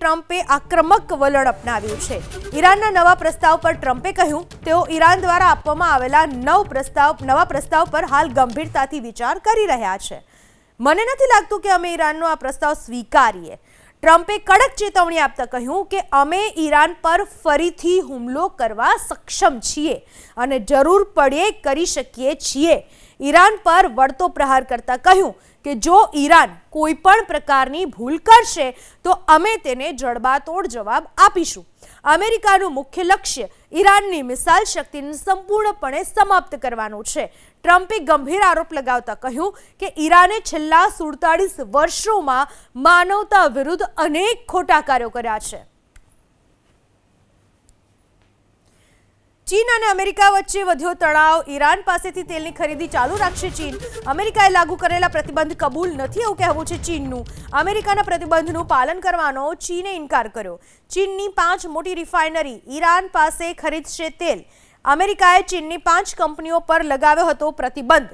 ટ્રમ્પે આક્રમક વલણ અપનાવ્યું છે। ઈરાનના નવા પ્રસ્તાવ પર ટ્રમ્પે કહ્યું તેઓ ઈરાન દ્વારા આપવામાં આવેલા નવા પ્રસ્તાવ પર હાલ ગંભીરતાથી વિચાર કરી રહ્યા છે। મને નથી લાગતું કે અમે ઈરાનનો આ પ્રસ્તાવ સ્વીકારીએ। ટ્રમ્પે કડક ચેતવણી આપતા કહ્યું કે અમે ઈરાન પર ફરીથી હુમલો કરવા સક્ષમ છીએ અને જરૂર પડે કરી શકીએ છીએ। ઈરાન પર વળતો પ્રહાર કરતા કહ્યું કે જો ઈરાન કોઈ પણ પ્રકારની ભૂલ કરશે તો અમે તેને જડબાતોડ જવાબ આપીશું। અમેરિકાનું મુખ્ય લક્ષ્ય ઈરાનની મિસાઇલ શક્તિને સંપૂર્ણપણે સમાપ્ત કરવાનું છે। ટ્રમ્પે ગંભીર આરોપ લગાવતા કહ્યું કે ઈરાને છેલ્લા 47 વર્ષોમાં માનવતા વિરુદ્ધ અનેક ખોટા કાર્યો કર્યા છે। ચીન અને અમેરિકા વચ્ચે વધ્યો તણાવ। ઈરાન પાસેથી તેલની ખરીદી ચાલુ રાખશે ચીન। અમેરિકાએ લાગુ કરેલા પ્રતિબંધ કબૂલ નથી એવું કહેવું છે ચીનનું। અમેરિકાના પ્રતિબંધનું પાલન કરવાનો ચીને ઇનકાર કર્યો। ચીનની 5 મોટી રિફાઇનરી ઈરાન પાસે ખરીદશે તેલ। અમેરિકાએ ચીનની 5 કંપનીઓ પર લગાવ્યો હતો પ્રતિબંધ।